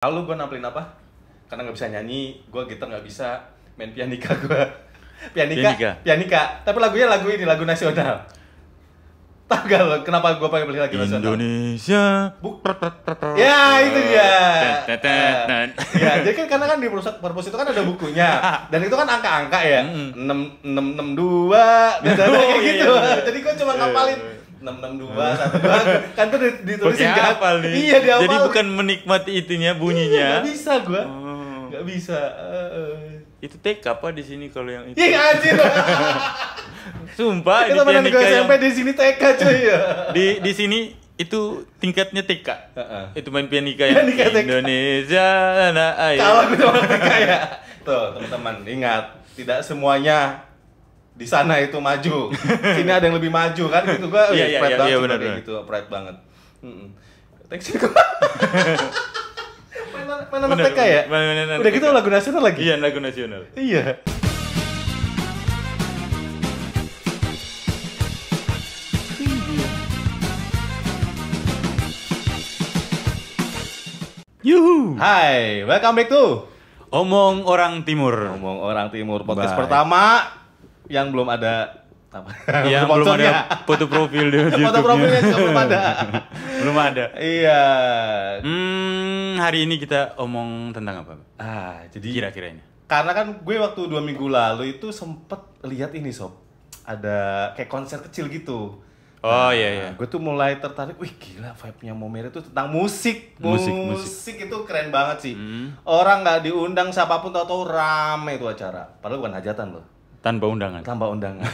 Lalu gue nampilin apa? Karena nggak bisa nyanyi, gue gitar nggak bisa, main pianika gue. Pianika. Tapi lagunya lagu nasional. Tahu gak lo kenapa gue pakai pilih lagu nasional? Indonesia. Ya itu dia. Ya jadi kan karena kan di perpus itu kan ada bukunya dan itu kan angka-angka ya. 662 kayak gitu. Jadi gue cuma ngapalin 662 12 kan tuh ditulisin kan. Iya dihafal. Jadi bukan menikmati itunya bunyinya. Gak bisa gue. Gak bisa. Itu TK apa di sini kalau yang itu? Iya anjir. Sumpah itu teman gue SMP di sini TK cuy ya. Di sini itu tingkatnya TK. Itu main pianika yang Indonesia tanah air. Kalau gue sama TK ya. Tuh teman-teman ingat, tidak semuanya di sana itu maju. Sini ada yang lebih maju kan gitu gue. Pride banget kayak gitu, pride banget. Thanks gue. Main anak TK ya? Udah gitu lagu nasional lagi? Iya, lagu nasional. Iya. Yuhu. Hai, welcome back to Omong Orang Timur. Omong Orang Timur, podcast pertama yang belum ada apa? Yang belum ada foto profil di YouTube. Foto profilnya juga belum ada. Belum ada. Iya. Hari ini kita omong tentang apa? Jadi Kira-kira ini. karena kan gue waktu 2 minggu lalu itu sempet lihat ini sob, ada kayak konser kecil gitu. Oh iya. Gue tuh mulai tertarik, wih gila vibe-nya Momere itu tentang musik. Musik itu keren banget sih. Orang nggak diundang siapapun tahu-tahu rame itu acara. Padahal bukan hajatan loh. Tanpa undangan. Tanpa undangan.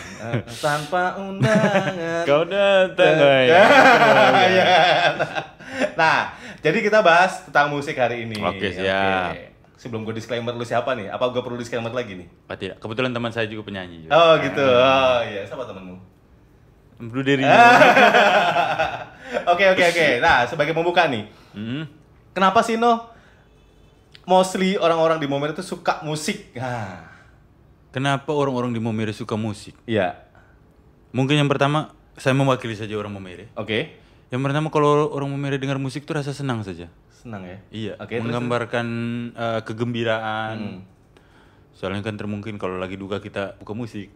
Tanpa undangan. Kau datang. Nah, jadi kita bahas tentang musik hari ini. Oke, siap. Sebelum gue disclaimer lu siapa nih? Apa gue perlu disclaimer lagi nih? Tidak. Kebetulan teman saya juga penyanyi juga. Oh gitu. Oh iya, siapa temenmu? Blue Derry. Oke. Nah, sebagai pembuka nih. Kenapa sih mostly orang-orang di Momere itu suka musik? Kenapa orang-orang di Momere suka musik? Iya. Mungkin yang pertama, saya mewakili saja orang Momere. Oke. Yang pertama, kalau orang Momere dengar musik itu rasa senang saja. Senang ya? Iya. Oke, menggambarkan kegembiraan. Soalnya kan mungkin kalau lagi duka kita buka musik.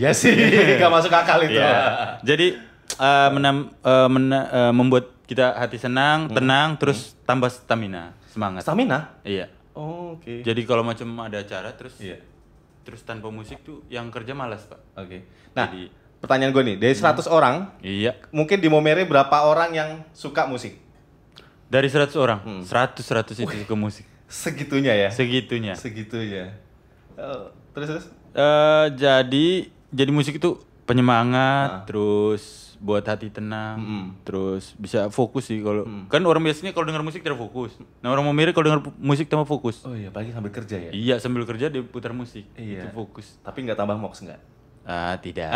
Iya sih, gak masuk akal itu. Yeah. Jadi membuat kita hati senang, tenang, terus tambah stamina, semangat. Stamina? Iya. Oh, oke. Jadi kalau macam ada acara terus Iya. terus tanpa musik tuh yang kerja malas, Pak. Oke. Nah, Jadi, pertanyaan gue nih, dari 100 orang, iya. mungkin di Momere berapa orang yang suka musik? Dari 100 orang, 100 itu suka musik. Segitunya ya? Segitunya. Terus? Jadi musik itu penyemangat, terus buat hati tenang, terus bisa fokus sih kalau kan orang biasanya kalau dengar musik tidak fokus. Nah orang Momere kalau dengar musik tambah fokus. Oh iya, pagi sambil kerja ya? Iya sambil kerja dia putar musik, Iya. itu fokus. Tapi nggak tambah moks nggak? Tidak.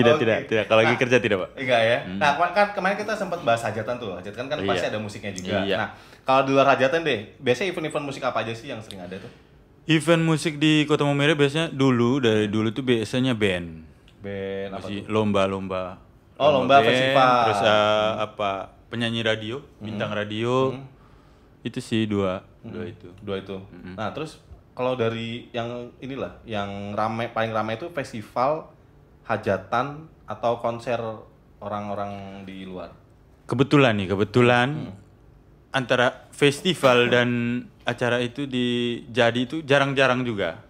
Tidak. Kalau lagi kerja tidak, Pak. Enggak ya. Nah, kan kemarin kita sempat bahas hajatan tuh. Hajatan kan pasti ada musiknya juga. Iya. Nah, kalau di luar hajatan deh, biasanya event-event musik apa aja sih yang sering ada tuh? Event musik di Kota Momere biasanya dari dulu tuh biasanya band. Band apa Masih tuh? lomba. Oh, lomba band, festival. Terus penyanyi radio, bintang radio. Itu sih dua itu. Dua itu. Nah, terus kalau dari yang inilah, yang paling ramai itu festival, hajatan atau konser orang-orang di luar. Kebetulan antara festival dan acara itu jadi itu jarang-jarang juga.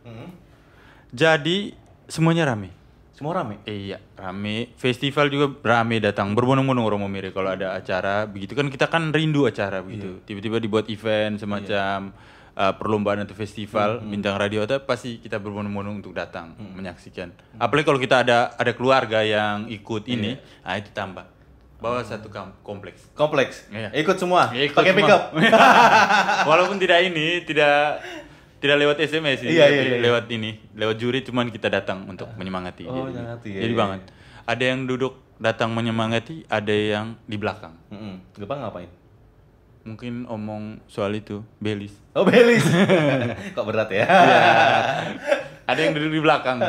Jadi semuanya rame. Semua rame? Iya, rame. Festival juga rame datang. Berbondong-bondong orang Momere kalau ada acara begitu kan kita kan rindu acara begitu. Tiba-tiba dibuat event semacam perlombaan atau festival bintang radio atau pasti kita berbondong-bondong untuk datang menyaksikan. Apalagi kalau kita ada keluarga yang ikut ini, itu tambah. Bawa satu kompleks. Iya. Ikut semua. Ikut pakai semua. pickup. Walaupun tidak lewat SMS sih, lewat juri cuman kita datang untuk menyemangati. Jadi banget. Ada yang duduk datang menyemangati, ada yang di belakang. Depan ngapain? Mungkin omong soal itu, Belis. Oh, Belis. Kok berat ya? Ada yang duduk di belakang.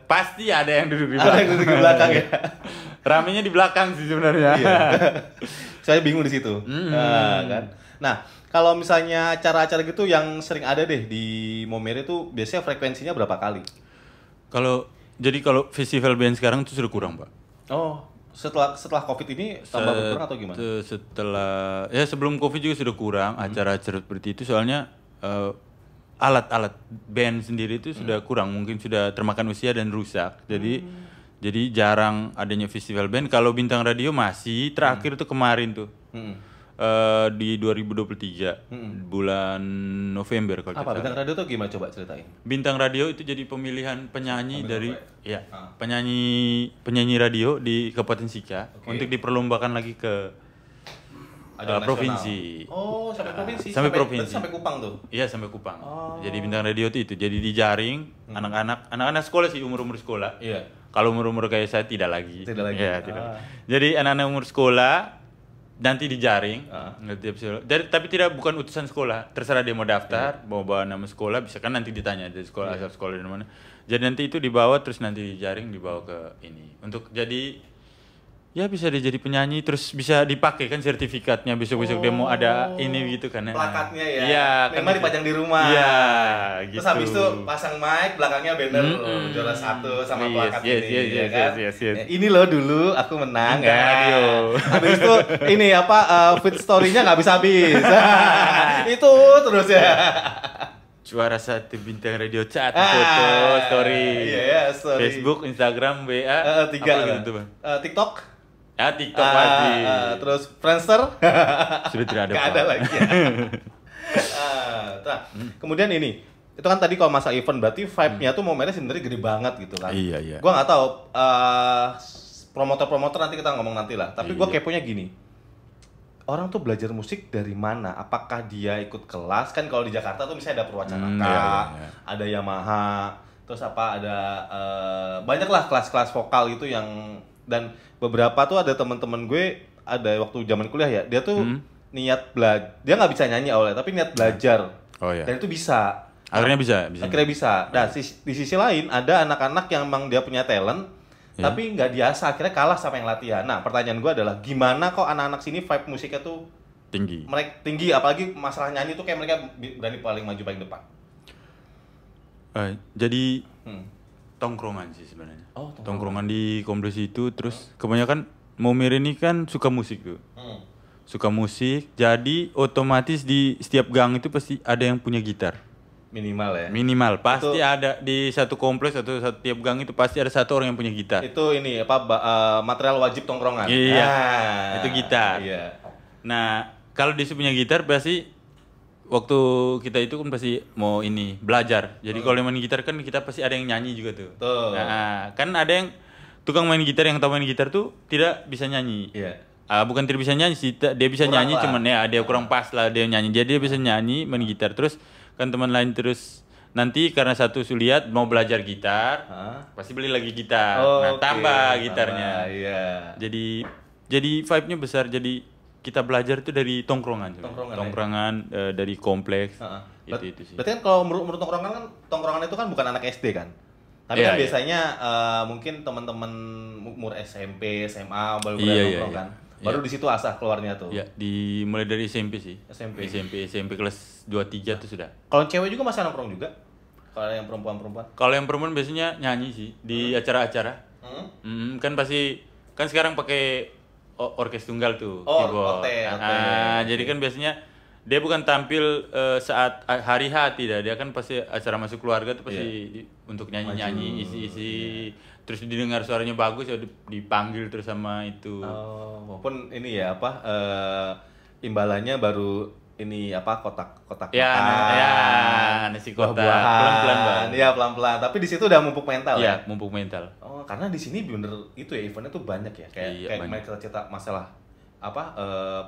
Pasti ada yang duduk di belakang. Ada yang duduk di belakang ya. Ramenya di belakang sih sebenarnya. Saya bingung di situ. Kan. Nah, kalau misalnya acara-acara gitu yang sering ada deh di Maumere itu biasanya frekuensinya berapa kali? Kalau festival band sekarang itu sudah kurang, Pak. Oh, setelah Covid ini tambah berkurang atau gimana? Setelah ya sebelum Covid juga sudah kurang acara-acara seperti itu, soalnya alat-alat band sendiri itu sudah kurang, mungkin sudah termakan usia dan rusak. Jadi jarang adanya festival band. Kalau Bintang Radio masih terakhir tuh kemarin tuh. Di 2023 bulan November kalau Apa Bintang Radio tuh gimana, coba ceritain? Bintang Radio itu jadi pemilihan penyanyi dari penyanyi radio di Kabupaten Sika untuk diperlombakan lagi ke provinsi. Oh, sampai provinsi. Sampai provinsi. Sampai Kupang tuh. Iya, sampai Kupang. Jadi Bintang Radio itu jadi dijaring anak-anak sekolah sih, umur sekolah. Iya. Kalau umur kayak saya tidak lagi. Ya, tidak. Jadi anak-anak umur sekolah nanti dijaring, tapi bukan utusan sekolah. Terserah dia mau daftar, mau bawa nama sekolah, bisa kan nanti ditanya dari sekolah asal sekolah dari mana. Jadi nanti itu dibawa, terus nanti dijaring, dibawa ke ini untuk jadi ya bisa dia jadi penyanyi, terus bisa dipakai kan sertifikatnya, besok-besok dia mau ada ini gitu kan. Plakatnya ya. Iya, memang dipajang di rumah. Iya, gitu. Terus habis itu pasang mic, belakangnya banner juara 1 sama plakat ini. Yes. Ini loh dulu aku menang Bintang Radio. Habis itu ini feed story-nya nggak habis-habis. Itu terus ya. Juara 1 Bintang Radio chat, foto, story. Iya, story. Facebook, Instagram, WA, 3 gitu, Bang. TikTok. Ya, TikTok pasti. Terus Friendster Sudah tidak ada. Gak ada lagi ya. Kemudian ini, itu kan tadi kalau masa event berarti vibe-nya tuh momennya sebenarnya gede banget gitu kan. Iya. Gua nggak tahu promotor nanti kita ngomong nanti lah. Tapi gua keponya gini. Orang tuh belajar musik dari mana? Apakah dia ikut kelas? Kan kalau di Jakarta tuh misalnya ada Purwacaraka, ada Yamaha, terus ada banyak lah kelas-kelas vokal gitu yang, dan beberapa tuh ada teman-teman gue ada waktu zaman kuliah ya, dia tuh niat belajar, dia nggak bisa nyanyi awalnya tapi niat belajar. Dan itu bisa. Akhirnya bisa. Nah, di sisi lain ada anak-anak yang memang dia punya talent tapi nggak biasa, akhirnya kalah sama yang latihan. Nah, pertanyaan gue adalah gimana kok anak-anak sini vibe musiknya tuh tinggi. Mereka tinggi, apalagi masalah nyanyi tuh kayak mereka berani paling maju paling depan. Jadi tongkrongan sih sebenarnya. Tongkrongan di kompleks itu, terus kebanyakan Maumere ini kan suka musik tuh. Suka musik, jadi otomatis di setiap gang itu pasti ada yang punya gitar. Minimal pasti itu, ada di satu kompleks atau setiap gang itu pasti ada satu orang yang punya gitar. Itu ini material wajib tongkrongan. Iya. Itu gitar. Iya. Nah, kalau dia punya gitar pasti waktu kita itu kan pasti mau ini belajar. Jadi kalau main gitar kan kita pasti ada yang nyanyi juga tuh. Nah, kan ada yang tukang main gitar yang tahu main gitar tuh tidak bisa nyanyi. Iya. Bukan tidak bisa nyanyi sih, dia bisa kurang nyanyi lah. Cuman ya dia kurang pas lah dia nyanyi. Jadi dia bisa nyanyi main gitar, terus kan teman lain terus nanti karena satu lihat mau belajar gitar, pasti beli lagi gitar. Tambah gitarnya. Iya. Jadi vibe-nya besar. Jadi kita belajar itu dari tongkrongan dari kompleks. Itu sih. Berarti kan kalau menurut tongkrongan itu kan bukan anak SD kan? Tapi kan biasanya mungkin teman-teman umur SMP, SMA baru nongkrong kan. Baru di situ asah keluarnya tuh. Iya, mulai dari SMP sih. SMP kelas 2-3 tuh sudah. Kalau cewek juga masih nongkrong juga? Kalau yang perempuan? Kalau yang perempuan biasanya nyanyi sih di acara-acara. Kan pasti kan sekarang pakai orkes tunggal tuh, keyboard. Jadi kan biasanya dia bukan tampil saat hari H, tidak. Dia kan pasti acara masuk keluarga tuh pasti untuk nyanyi-nyanyi, isi-isi. Terus didengar suaranya bagus ya dipanggil terus sama itu. Maupun ini ya imbalannya baru ini kotak nasi kotak pelan-pelan. Iya, pelan-pelan. Tapi di situ udah mumpuk mental ya. Mumpuk mental. Karena di sini bener itu ya, eventnya tuh banyak ya. Kayak mereka cerita masalah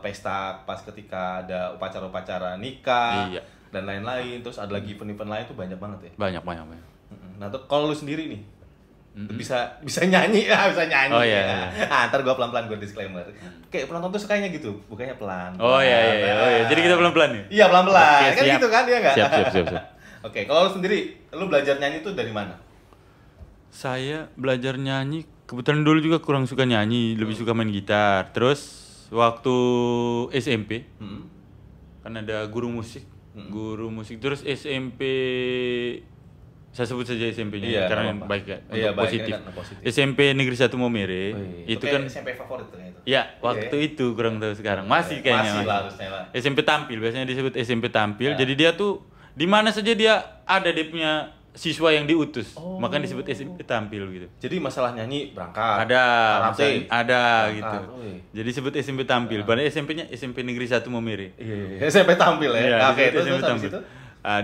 pesta pas ketika ada upacara-upacara nikah dan lain-lain, terus ada lagi event-event lain tuh banyak banget ya. Banyak. Nah, tuh kalau lu sendiri nih bisa nyanyi, bisa nyanyi. Ntar gua pelan-pelan, gua disclaimer. Kayak penonton tuh sukanya gitu, bukannya pelan. Jadi kita pelan-pelan nih. Iya, pelan-pelan. Kan siap. Gitu kan, dia enggak? Siap. Oke, kalau lu sendiri, lu belajar nyanyi tuh dari mana? Saya belajar nyanyi kebetulan dulu juga kurang suka nyanyi, lebih suka main gitar. Terus waktu SMP kan ada guru musik, terus SMP saya sebut saja SMP-nya karena baik ya, positif. SMP Negeri 1 Momere itu kan SMP favorit tuh itu. Ya, waktu itu kurang tahu sekarang. Masih kayaknya. Masih lah harusnya lah. SMP Tampil, biasanya disebut SMP Tampil. Jadi dia tuh di mana saja dia ada dia punya siswa yang diutus. Makanya disebut SMP Tampil gitu. Jadi masalah nyanyi berangkat. Ada, karate ada gitu. Jadi disebut SMP Tampil. Padahal SMP-nya SMP Negeri 1 Momere. Iya, SMP Tampil ya. Iya, Oke, terus SMP habis Tampil. itu?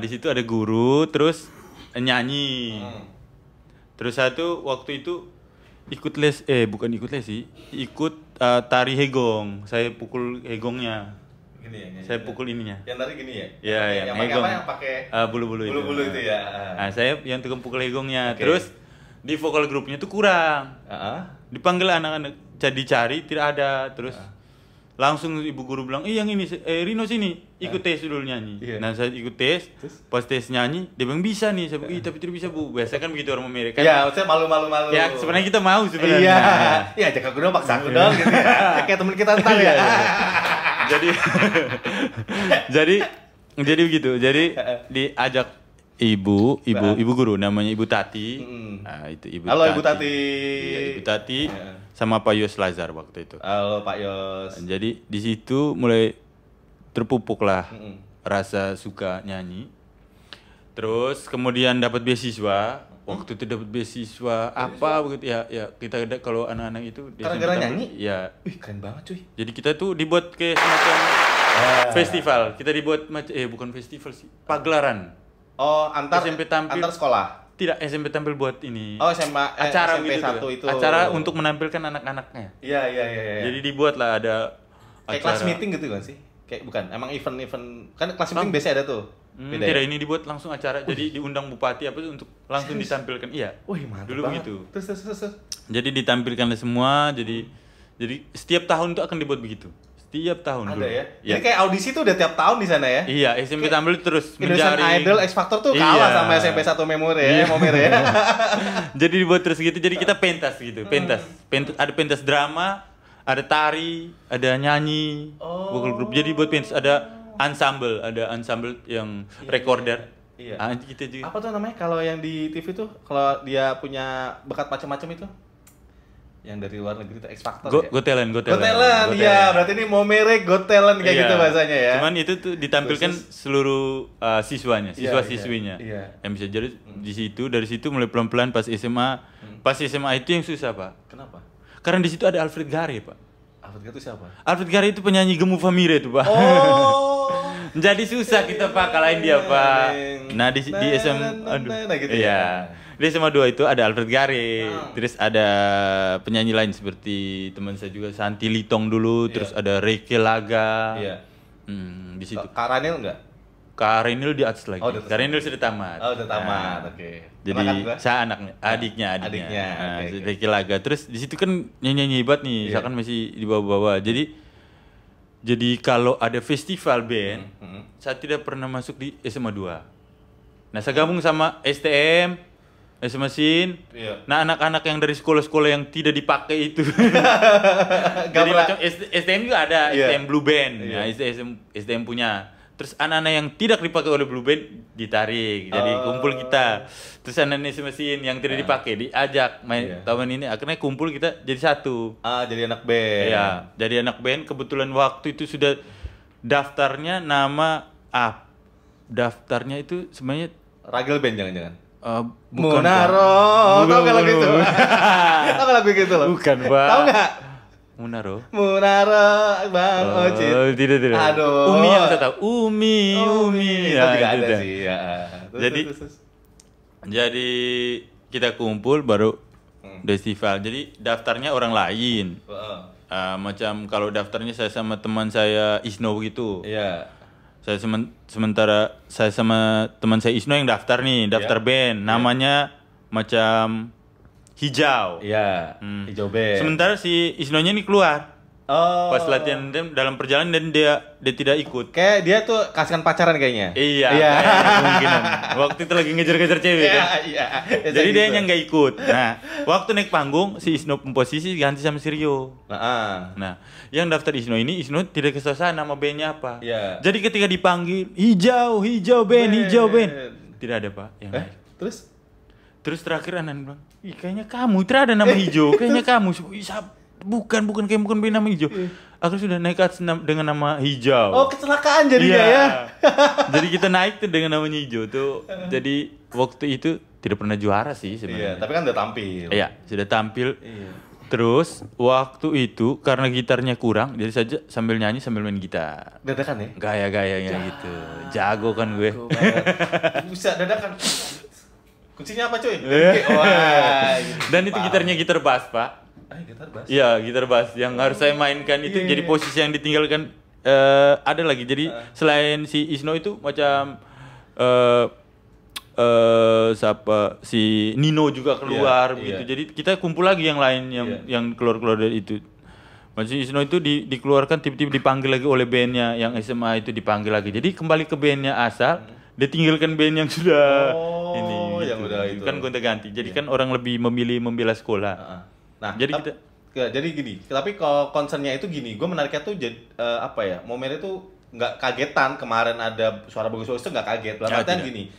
Di situ ada guru, terus nyanyi. Terus satu waktu itu ikut les, bukan ikut les sih, ikut tari hegong. Saya pukul hegongnya. Gini ya. Saya pukul ininya. Yang tari gini ya? Iya, yang hegong. pakai apa? Yang pakai bulu-bulu itu. Bulu-bulu itu ya. Nah, saya yang tukang pukul hegongnya. Terus di vokal grupnya tuh kurang. Dipanggil anak-anak, jadi dicari tidak ada. Terus langsung ibu guru bilang, yang ini, Rino sini, ikut tes dulu nyanyi. Nah saya ikut tes, pas tes nyanyi, dia bilang bisa nih, saya bilang, tapi tidak bisa bu. Biasa kan begitu orang Momere kan. Iya, maksudnya malu-malu. Ya sebenarnya kita mau sebenarnya. Iya, iya ajak aku dong, paksa aku dong gitu ya. Kayak temen kita ntar ya. Jadi begitu, jadi diajak ibu guru namanya Ibu Tati. Nah, itu Ibu Halo Tati. Ibu Tati. Iya, Ibu Tati sama Pak Yos Lazar waktu itu. Halo Pak Yos. Jadi di situ mulai terpupuk lah rasa suka nyanyi. Terus kemudian dapat beasiswa. Waktu itu dapat beasiswa apa begitu ya kita ada kalau anak-anak itu gara-gara nyanyi? Ya. Wih, keren banget cuy. Jadi kita tuh dibuat kayak semacam festival. Kita dibuat bukan festival sih, pagelaran. Oh, antar SMP Tampil. Antar sekolah. Tidak, SMP Tampil buat ini. Oh, SMA acara SMP gitu 1 itu. Acara untuk menampilkan anak-anaknya. Iya. Jadi dibuat lah ada kayak acara. kelas meeting gitu kan sih? Kayak bukan, emang event kan kelas meeting biasanya ada tuh. Beda tidak, ya? ini dibuat langsung acara. Jadi diundang bupati apa untuk langsung ditampilkan. Iya. Wih, mantap dulu banget. begitu. Terus. Jadi ditampilkan semua, jadi setiap tahun itu akan dibuat begitu. Setiap tahun ada dulu. ya? Jadi kayak audisi tuh udah tiap tahun di sana ya? Iya, SMP Tampil terus Indonesian menjaring. Idol, X Factor tuh kalah sama SMP 1 Momere ya. Jadi dibuat terus gitu. Jadi kita pentas gitu, pentas. Ada pentas drama, ada tari, ada nyanyi, vokal group. Jadi buat pentas ada ensemble yang recorder. Iya. Kita juga. Apa tuh namanya kalau yang di TV tuh kalau dia punya bakat macam-macam itu? Yang dari luar negeri itu X Factor ya? Got Talent, iya. Berarti ini Momere Got Talent kayak gitu bahasanya ya. Cuman itu tuh ditampilkan seluruh siswa-siswinya. Iya. Yang bisa jadi di situ, dari situ mulai pelan-pelan pas SMA. Pas SMA itu yang susah, Pak. Kenapa? Karena di situ ada Alfred Gare, Pak. Alfred Gare itu siapa? Alfred Gare itu penyanyi Gemu Famire tuh, Pak. Jadi susah kita, Pak, kalahin dia, Pak. Nah, di SMA gitu iya. Di SMA 2 itu ada Alfred Gare, terus ada penyanyi lain seperti teman saya juga Santi Litong dulu, terus ada Reke Laga. Iya. Di situ. Kak Ranil enggak? Kak Renil di atas lagi. Oh, di atas. Kak Renil sudah tamat. Oh, udah tamat. Oke. Jadi saya anaknya, adiknya. Reke Laga. Terus di situ kan nyanyi hebat nih, saya kan masih di bawah-bawah. Jadi kalau ada festival band, saya tidak pernah masuk di SMA 2. Nah, saya gabung sama STM, SMA Sin. Nah, anak-anak yang dari sekolah-sekolah yang tidak dipakai itu. Jadi macam STM juga ada, STM Blue Band. Nah, STM punya. Terus anak-anak yang tidak dipakai oleh Blue Band ditarik. Jadi kumpul kita. Terus anak-anak SMA Sin yang tidak dipakai diajak main tahun ini. Akhirnya kumpul kita jadi satu. Jadi anak band. Iya, jadi anak band. Kebetulan waktu itu sudah daftarnya nama daftarnya itu sebenarnya Ragil Band jangan-jangan. Bukan, Munaro, tau gak lagu itu? Tau gak lagu gitu loh? Bukan, Pak. Tau gak? Munaro, Bang Ocit. Tidak. Aduh. Umi yang saya tahu. Umi. Itu juga ada itu. sih, ya. Jadi kita kumpul baru festival. Jadi daftarnya orang lain. Macam kalau daftarnya saya sama teman saya Isno gitu. Iya. Saya sementara saya sama teman saya Isno yang daftar nih, daftar band. Namanya macam Hijau. Iya, Hijau Band. Sementara si Isnonya ini keluar. Pas latihan dalam perjalanan dan dia tidak ikut. Kayak dia tuh kasihkan pacaran kayaknya. Iya. Kayaknya kemungkinan. Waktu itu lagi ngejar-ngejar cewek kan. Iya. Jadi gitu. dia yang nggak ikut. Nah, waktu naik panggung si Isno posisi ganti sama si Rio. Nah, yang daftar Isno tidak kesel nama bandnya apa. Iya. Jadi ketika dipanggil hijau band. Tidak ada Pak yang naik. Terus terakhir Anan bilang, ih kayaknya kamu, tidak ada nama hijau, kayaknya kamu. Bukan band nama hijau. Aku sudah naik ke atas dengan nama hijau. Oh, kecelakaan jadinya ya. Jadi kita naik tuh dengan namanya hijau tuh. Jadi waktu itu tidak pernah juara sih sebenarnya. Iya, tapi kan udah tampil. Iya, sudah tampil. Iya. Terus waktu itu karena gitarnya kurang, jadi saja sambil nyanyi sambil main gitar. Dadakan ya? Gaya-gayanya gitu. Jago kan gue. Bisa dadakan. Kuncinya apa cuy? Wah. Dan itu gitarnya gitar bass, Pak. Gitar bass? Iya, gitar bass. Yang harus saya mainkan itu jadi posisi yang ditinggalkan ada lagi. Jadi selain si Isno itu macam si Nino juga keluar begitu. Jadi kita kumpul lagi yang lain yang keluar dari itu. Maksudnya Isno itu dikeluarkan tiba-tiba dipanggil lagi oleh bandnya yang SMA itu dipanggil lagi. Jadi kembali ke bandnya asal, dia tinggalkan band yang sudah ini. Yang gitu. udah itu. Kan gonta-ganti. Jadi kan orang lebih memilih membela sekolah. Nah, jadi gini. Tapi kalau concernnya itu gini, gue menariknya tuh momennya tuh nggak kagetan kemarin ada suara bagus-bagus tuh nggak kaget. Artinya gini,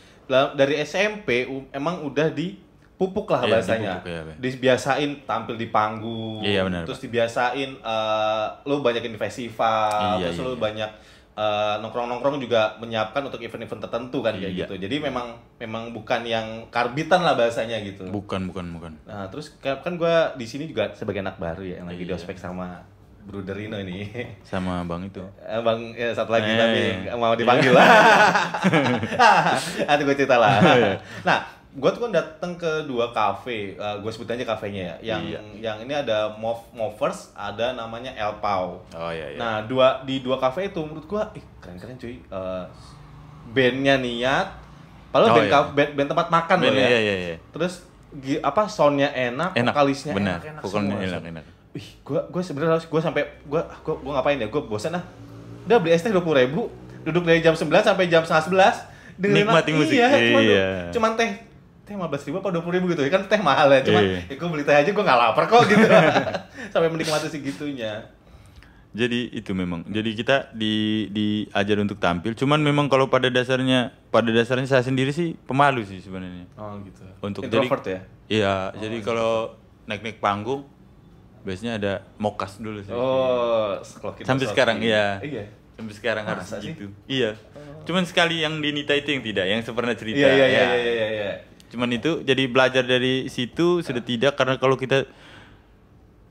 dari SMP emang udah dipupuk lah bahasanya, dibiasain tampil di panggung, terus dibiasain lo banyakin di festival, terus lo banyak nongkrong-nongkrong juga menyiapkan untuk event-event tertentu kan kayak gitu. Jadi memang bukan yang karbitan lah bahasanya gitu. Bukan. Nah, terus kan gue di sini juga sebagai anak baru ya yang lagi di ospek sama Bruder Rino ini. Sama Bang itu. Bang satu lagi tapi mau dipanggil lah. Nanti gue cerita lah. Nah, gue tuh kan datang ke 2 kafe, gue sebut aja kafenya ya. Yang ini ada Movers, ada namanya El Pau. Nah, di 2 kafe itu menurut gue, keren-keren cuy. Bandnya niat, padahal band tempat makan loh ya. Iya. Terus soundnya enak, vokalisnya enak vokalnya semua. enak. Gue sebenarnya gue ngapain ya? Gue bosan udah beli es teh 20.000, duduk dari jam 9 sampai jam 10:30 nikmati musik. Cuman teh 15.000 apa 20.000 gitu ya, kan teh mahal ya, cuman gue beli teh aja gue nggak lapar kok gitu. Sampai menikmati segitunya. Jadi itu memang, jadi kita diajar untuk tampil, cuman memang kalau pada dasarnya saya sendiri sih pemalu sih sebenarnya. Oh gitu. Untuk introvert ya? Iya, jadi kalau naik panggung biasanya ada mokas dulu sih. Sampai sekarang iya. Sampai sekarang harus gitu. Iya. Cuman sekali yang di Nita itu yang tidak, yang saya pernah cerita. Iya. Cuman itu jadi belajar dari situ sudah tidak, karena kalau kita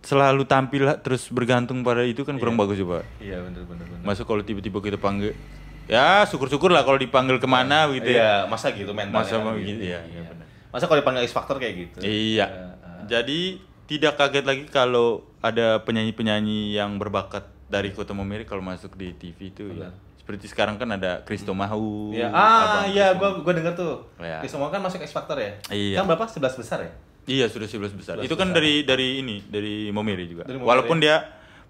selalu tampil terus bergantung pada itu kan kurang bagus juga. Iya benar. Masuk kalau tiba-tiba kita panggil, ya syukur-syukur lah kalau dipanggil kemana gitu ya. Iya, masa gitu mentalnya. Masa gitu, iya benar. Masa kalau dipanggil X Factor kayak gitu. Iya. Jadi tidak kaget lagi kalau ada penyanyi-penyanyi yang berbakat dari Kota Momere kalau masuk di TV itu. Ya. Seperti sekarang kan ada Kristo Mahu. Iya, gua denger tuh. Kristo Mahu kan masuk X Factor ya? Iya. Kan berapa? 11 besar ya? Iya, sudah 11 besar. Itu kan dari Momere juga. Walaupun dia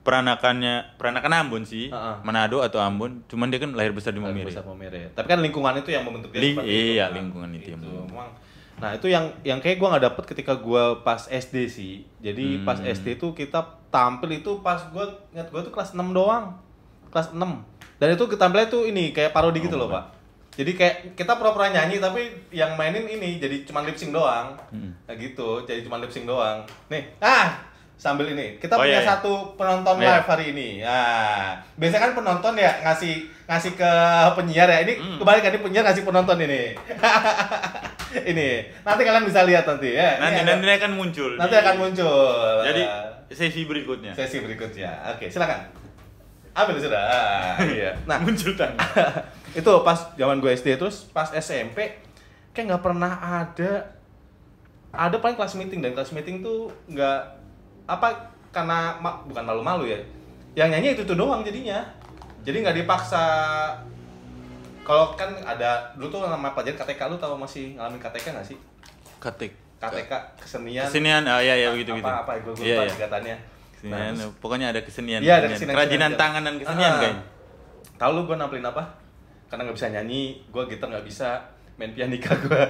peranakan Ambon sih, Manado atau Ambon, cuman dia kan lahir besar di Momere. Tapi kan lingkungan itu yang membentuk dia seperti itu. Iya, lingkungan itu yang membentuk. Nah, itu yang kayak gue nggak dapet ketika gue pas SD sih. Jadi pas SD itu kita tampil itu pas ingat gue tuh kelas 6 doang. Kelas 6. Dan itu tampilnya tuh ini kayak parodi gitu loh, Pak. Jadi kayak kita pura-pura nyanyi tapi yang mainin ini jadi cuma lip sync doang. Nah gitu, jadi cuma lip sync doang. Nih, sambil ini kita punya satu penonton live hari ini. Nah, biasanya kan penonton ya ngasih ke penyiar ya. Ini kebalikan, ini penyiar ngasih penonton ini. Ini nanti kalian bisa lihat nanti ya. Nanti akan muncul. Nanti akan muncul. Jadi sesi berikutnya. Oke, silakan. Ambil sudah. Iya. Nah, muncul tadi. Itu pas zaman gue SD, terus pas SMP kayak nggak pernah ada paling kelas meeting, dan kelas meeting tuh nggak karena bukan malu-malu ya, yang nyanyi itu doang jadinya, jadi nggak dipaksa. Kalau kan ada dulu tuh nama pelajaran KTK, lu tahu masih ngalamin KTK nggak sih? KTK kesenian. Iya begitu. Apa gue lupa singkatannya. Kesenian, pokoknya ada kesenian. Iya, ada kesenian. Kerajinan tangan dan kesenian, guys. Tahu lu gue nampilin apa? Karena nggak bisa nyanyi, gue gitar nggak bisa, main pianika gue.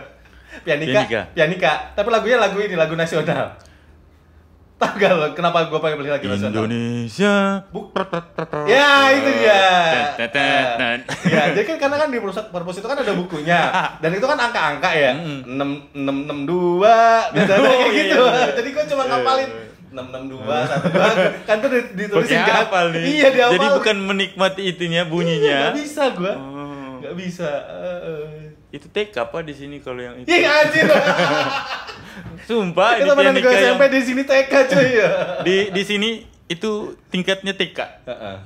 Pianika. Tapi lagunya lagu nasional. Tahu gak lo kenapa gue pengen beli lagu nasional? Indonesia. Ya itu dia. Ya, jadi kan karena kan di perpus itu kan ada bukunya, dan itu kan angka-angka ya, 662 dan kayak gitu. Jadi gue cuma ngapalin 662 12 kan tuh ditulisin kan. Iya, di awal. Jadi bukan menikmati itunya bunyinya. Gak bisa gue. Gak bisa. Itu TK apa di sini kalau yang itu? Iya anjir. Sumpah itu teman gue SMP di sini TK cuy ya. Di sini itu tingkatnya TK.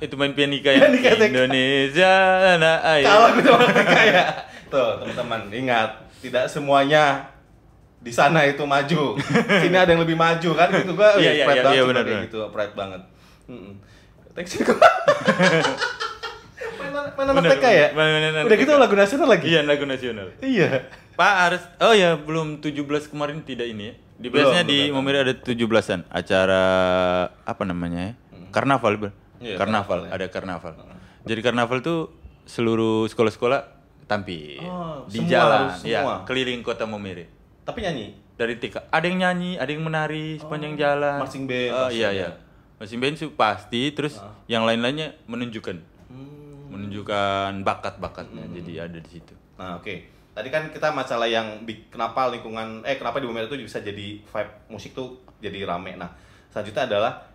Itu main pianika ya. Indonesia tanah air. Kalau gitu TK ya. Tuh teman-teman ingat, tidak semuanya di sana itu maju. Sini ada yang lebih maju kan gitu gua. Iya benar gitu, pride banget. Teks gua. Mainan TK ya? Udah gitu lagu nasional lagi? Iya, lagu nasional. Iya. Pak harus, oh ya belum 17 kemarin tidak ini ya. Biasanya di Momere ada 17-an acara apa namanya ya? Karnaval. Iya, karnaval, ada karnaval. Jadi karnaval tuh seluruh sekolah-sekolah tampil di jalan, ya, keliling kota Momere. Tapi nyanyi? Dari TK. Ada yang nyanyi, ada yang menari sepanjang jalan. Marching band. Iya. Marching band sih pasti, terus yang lain-lainnya menunjukkan bakat-bakatnya. Jadi ada di situ. Nah, oke. Tadi kan kita masalah yang kenapa di Momere itu bisa jadi vibe musik tuh jadi rame. Nah, selanjutnya adalah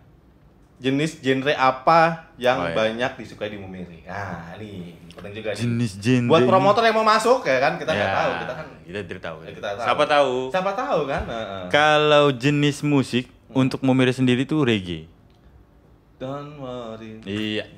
jenis genre apa yang banyak disukai di Momere. Nah, ini penting juga nih. Jenis genre. Buat promotor yang mau masuk ya kan, kita nggak tahu, kita tidak tahu. Ya, kita tahu. Siapa tahu kan. Kalau jenis musik untuk Momere sendiri tuh reggae. Don't worry. Iya.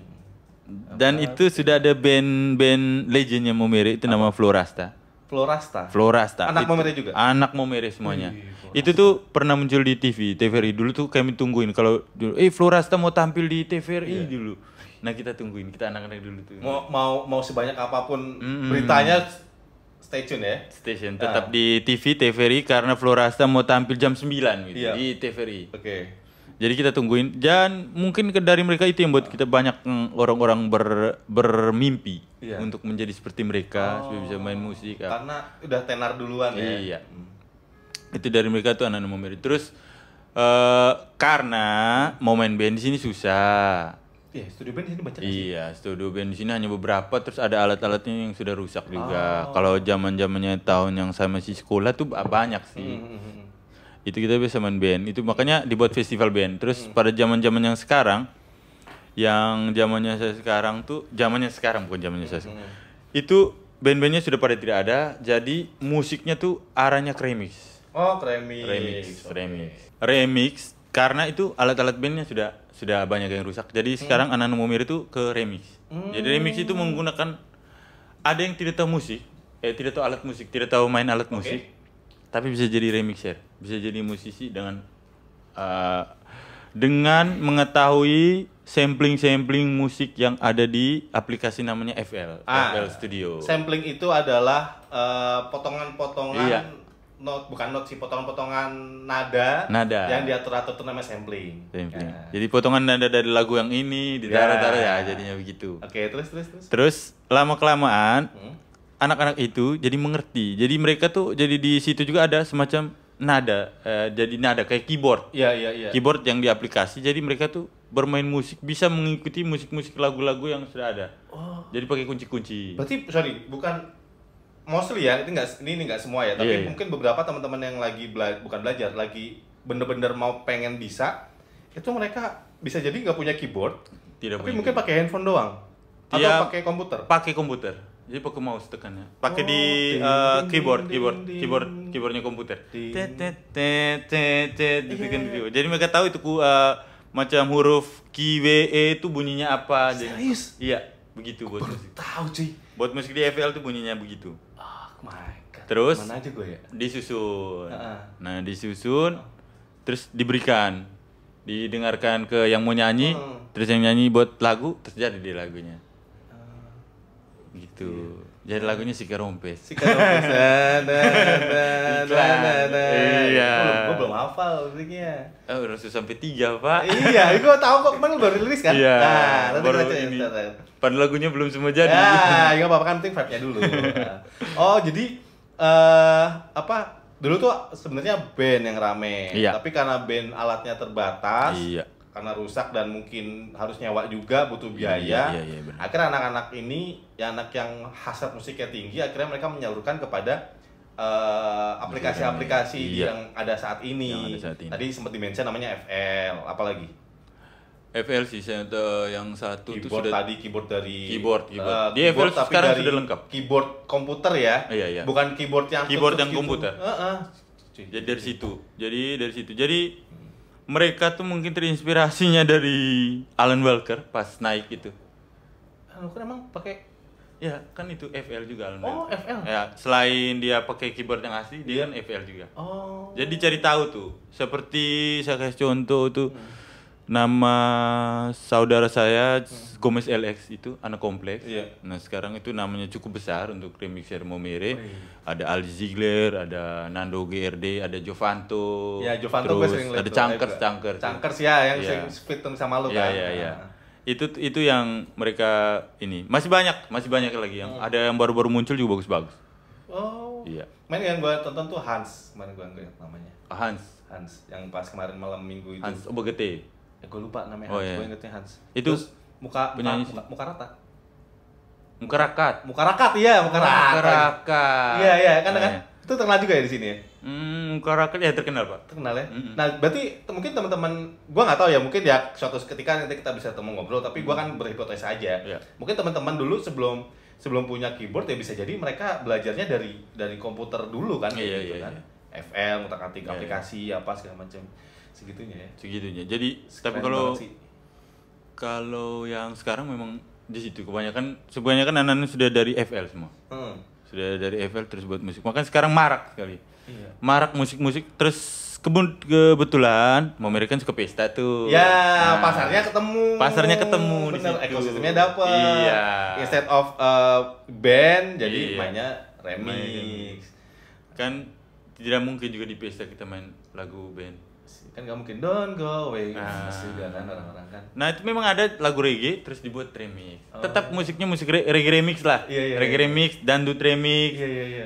Dan itu sudah ada band legendnya Momere itu nama Florasta. Anak Momere juga? Anak Momere semuanya. Itu tuh pernah muncul di TVRI. Dulu tuh kami tungguin kalau Florasta mau tampil di TVRI dulu. Nah, kita tungguin, kita anak-anak dulu tuh. Mau sebanyak apapun beritanya stay tune ya. Station tetap di TVRI karena Florasta mau tampil jam 9 gitu di TVRI. Oke. Jadi kita tungguin, dan mungkin dari mereka itu yang buat kita banyak orang-orang bermimpi untuk menjadi seperti mereka, supaya bisa main musik. Karena udah tenar duluan ya. Iya. Itu dari mereka tuh anak-anak Momere. Terus karena mau main band di sini susah. Iya, studio band di sini banyak. Iya, studio band di sini hanya beberapa, terus ada alat-alatnya yang sudah rusak juga. Kalau zaman-zamannya tahun yang saya masih sekolah tuh banyak sih. Itu kita bisa main band. Itu makanya dibuat festival band. Terus pada zaman-zaman yang sekarang, yang zamannya saya sekarang tuh, bukan zamannya saya. Itu band-bandnya sudah pada tidak ada, jadi musiknya tuh arahnya ke remix. Oh, remix. Remix karena itu alat-alat bandnya sudah banyak yang rusak. Jadi sekarang anak-anak Momere itu ke remix. Jadi remix itu menggunakan, ada yang tidak tahu musik, tidak tahu alat musik, tidak tahu main alat musik. Tapi bisa jadi remixer, bisa jadi musisi dengan mengetahui sampling musik yang ada di aplikasi namanya FL Studio. Sampling itu adalah potongan-potongan potongan nada yang diatur-atur itu namanya sampling. Jadi potongan nada dari lagu yang ini ditaruh-taruh ya, jadinya begitu. Oke, terus. Terus lama-kelamaan anak-anak itu jadi mengerti. Jadi mereka tuh jadi di situ juga ada semacam nada, jadi nada kayak keyboard. Iya. Keyboard yang di aplikasi. Jadi mereka tuh bermain musik, bisa mengikuti musik-musik lagu-lagu yang sudah ada. Jadi pakai kunci-kunci. Berarti bukan mostly ya, ini enggak semua ya, tapi mungkin beberapa teman-teman yang lagi bukan belajar, lagi bener-bener mau pengen bisa, itu mereka bisa jadi nggak punya keyboard, tapi mungkin pakai handphone doang. Atau pakai komputer. Pakai komputer. Jadi pakai mouse tekannya. Pakai di keyboardnya komputer. Jadi mereka tahu itu macam huruf QWE itu bunyinya apa. Serius? Iya, begitu buat musik. Tahu cuy. Buat musik di FL tuh bunyinya begitu. Oh my god. Terus mana aja gue ya? Disusun. Nah, disusun terus diberikan. Didengarkan ke yang mau nyanyi, terus yang nyanyi buat lagu, terus jadi di lagunya. gitu. Jadi lagunya Sika Rompes. Sika Rompes. Iya. Gue belum hafal liriknya. Udah sampai 3, Pak. Iya, gue tahu kok kemarin baru rilis kan. Iya. Nah, baru ini. Padahal lagunya belum semua jadi. Ya, nggak apa-apa kan, penting vibe-nya dulu. Oh, jadi dulu tuh sebenarnya band yang rame. Iya. Tapi karena band alatnya terbatas. Iya. Karena rusak dan mungkin harus nyewa juga, butuh biaya. Iya, benar. Akhirnya anak-anak ini, anak yang hasrat musiknya tinggi, akhirnya mereka menyalurkan kepada aplikasi-aplikasi yang ada saat ini. Tadi sempat di-mention namanya FL, apalagi? FL sih, yang satu keyboard itu sudah keyboard dari keyboard. Di FL sekarang sudah lengkap. Keyboard komputer ya. Iya. Bukan keyboard yang gitu. Komputer. Jadi dari situ. Jadi mereka tuh mungkin terinspirasinya dari Alan Walker pas naik itu. Kan emang pakai ya kan itu FL juga Alan Oh, Walker. FL. Ya, selain dia pakai keyboard yang asli, dia kan FL juga. Oh. Jadi cari tahu tuh. Seperti saya kasih contoh tuh. Nama saudara saya Gomez LX itu anak kompleks. Iya. Nah sekarang itu namanya cukup besar untuk remixer Momere. Ada Aldi Ziegler, ada Nando GRD, ada Jovanto. Ya Jovanto gue sering lihat. Ada Cankers ya yang sering fit sama lu kan. Iya. Itu yang mereka ini masih banyak lagi yang ada yang baru-baru muncul juga bagus-bagus. Oh. Iya. Main yang gue tonton tuh Hans, kemarin gue ngeliat namanya. Hans yang pas kemarin malam minggu itu. Hans Obogete. Gue lupa namanya Oh, Hans, iya. gue ingetnya Hans. Itu terus muka rata. Muka rakat. Iya, muka rakat. Iya, kan Nah, kan. Itu terkenal juga ya di sini ya. Muka rakat ya terkenal, Pak. Terkenal ya. Nah, berarti mungkin teman-teman gua nggak tahu ya, mungkin ya suatu ketika nanti kita bisa ketemu ngobrol, tapi gua kan berhipotesa aja. Iya. Mungkin teman-teman dulu sebelum punya keyboard ya bisa jadi mereka belajarnya dari komputer dulu kan kayak gitu kan. FL, ngutak-ngatik aplikasi apa segala macam. Segitunya. Jadi tapi kalau yang sekarang memang di situ kebanyakan anak-anak sudah dari FL semua. Sudah dari FL terus buat musik. Makanya sekarang marak sekali. Iya. Marak musik-musik terus kebetulan Momere kan suka pesta tuh. Ya, pasarnya ketemu di situ. Ekosistemnya dapet. Iya. Instead of band jadi mainnya remix. Kan tidak mungkin juga di pesta kita main lagu band. Kan nggak mungkin don't go away masih juga kan orang-orang kan. Nah itu memang ada lagu reggae terus dibuat remix. Tetap musiknya musik reggae remix lah. Reggae remix, dangdut remix.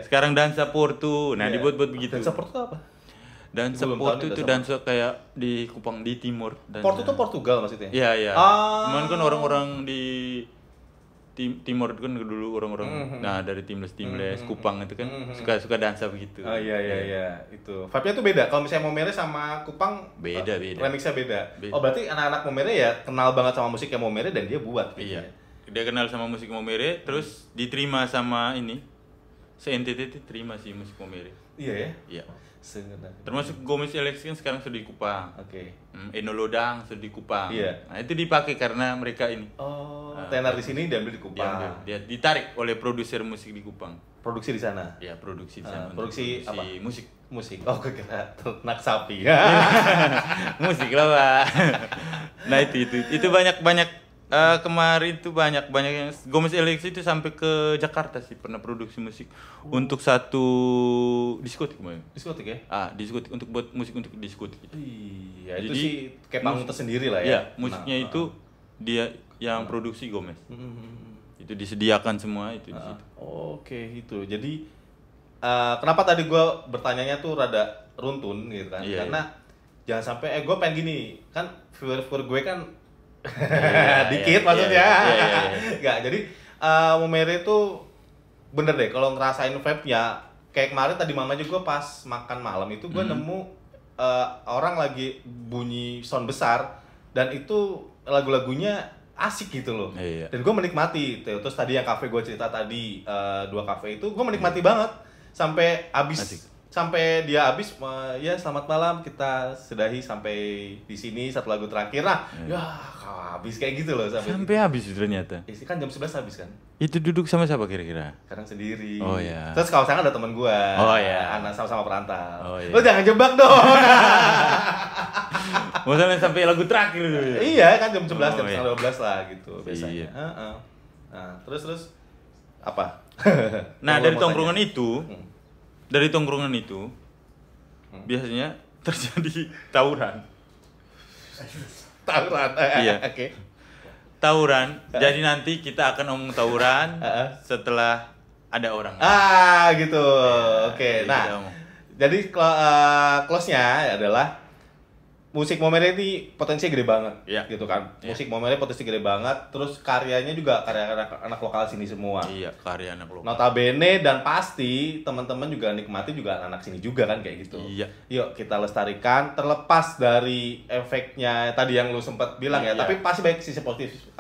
Sekarang dansa portu. Nah dibuat begitu. Dansa portu apa? Dansa portu itu dansa kayak di Kupang di timur. Portu itu Portugal maksudnya? Iya. Cuman kan orang-orang di Timur itu kan dulu orang-orang dari Timles Kupang itu kan suka dansa begitu. Oh iya itu. Vibe-nya tuh beda. Kalau misalnya Momere sama Kupang beda. Remixnya beda. Oh berarti anak-anak Momere ya kenal banget sama musiknya Momere dan dia buat gitu. Iya. Dia kenal sama musik Momere terus diterima sama ini. Se-NTT terima sih musik Momere. Iya ya? Iya. Termasuk Gomez LX kan sekarang sudah di Kupang. Oke. Enolodang sudah di Kupang. Iya. Nah itu dipakai karena mereka ini. Oh, tenar di sini diambil di Kupang. Dia ditarik oleh produser musik di Kupang. Produksi di sana. Iya, produksi di sana. Produksi apa? Musik. Oh, kira ternak sapi. Musik lah, Pak. Nah, itu banyak kemarin itu banyak yang Gomez LX itu sampai ke Jakarta sih pernah produksi musik untuk satu diskotik kemarin. Diskotik ya? Diskotik untuk buat musik untuk diskotik. Iya, itu sih kayak panggung tersendiri lah ya. Iya, musiknya itu dia yang produksi Gomez. Itu disediakan semua itu di situ. Oke, itu. Jadi kenapa tadi gue bertanyanya tuh rada runtun gitu kan? Karena jangan sampai gue pengen gini, kan viewer gue kan dikit maksudnya. Enggak, jadi Momere itu bener deh kalau ngerasain vibe-nya kayak kemarin tadi mama juga pas makan malam itu gue nemu orang lagi bunyi sound besar dan itu lagu-lagunya asik gitu loh. Dan gue menikmati. Terus tadi yang kafe gue cerita tadi 2 kafe itu gue menikmati banget sampai habis. Sampai dia habis, ya selamat malam kita sudahi sampai di sini satu lagu terakhir. Nah, ya habis kayak gitu loh sampai habis itu ternyata. Kan jam 11 habis kan. Itu duduk sama siapa kira-kira? Kadang sendiri. Oh ya. Terus kalau sekarang ada teman gua. Oh ya. Anak sama-sama perantau. Oh ya. Lo jangan jebak dong. Maksudnya sampai lagu terakhir itu. Iya, kan jam 11 jam 12 lah gitu biasanya. Iya. Nah, terus Apa? Nah, Yang dari lo mau tongkrongan tanya. itu, dari tongkrongan itu biasanya terjadi tawuran. Tawuran. Iya. Oke. Tawuran. Jadi nanti kita akan ngomong tawuran setelah ada orang. Gitu. Oke. jadi Nah, kita ngomong. jadi close-nya adalah musik Momere ini potensinya gede banget, Iya. gitu kan. Iya. Musik Momere potensi gede banget, terus karyanya juga karya anak lokal sini semua. Iya, karya anak lokal. Notabene dan pasti teman-teman juga nikmati juga anak sini juga kan kayak gitu. Iya. Yuk kita lestarikan terlepas dari efeknya tadi yang lu sempat bilang ya, Iya. tapi pasti baik sisi positif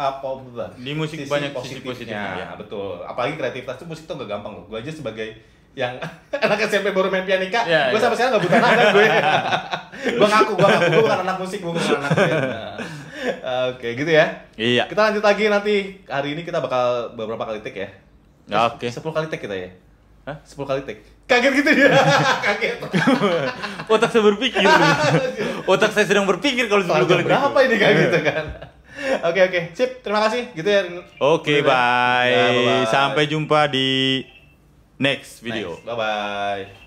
Di musik banyak sisi positifnya, ya. Betul. Apalagi kreativitas itu musik tuh gak gampang loh. Gue aja sebagai yang anak SMP baru main pianika, Iya, gue iya. sampai sekarang gak buta nada gue. gue ngaku gue bukan anak musik, gue bukan anak band. Oke, gitu ya. Iya. Kita lanjut lagi nanti. Hari ini kita bakal beberapa kali take ya. Oke. 10 kali take kita ya. Hah? 10 kali take. Kaget gitu dia. Kaget. Otak saya berpikir. Otak saya sedang berpikir kalau Soal sebelum jam berapa ini kayak gitu kan. Oke. Sip, terima kasih. Gitu ya. Oke, bye. Ya, bye-bye. Sampai jumpa di next video. Nice. Bye-bye.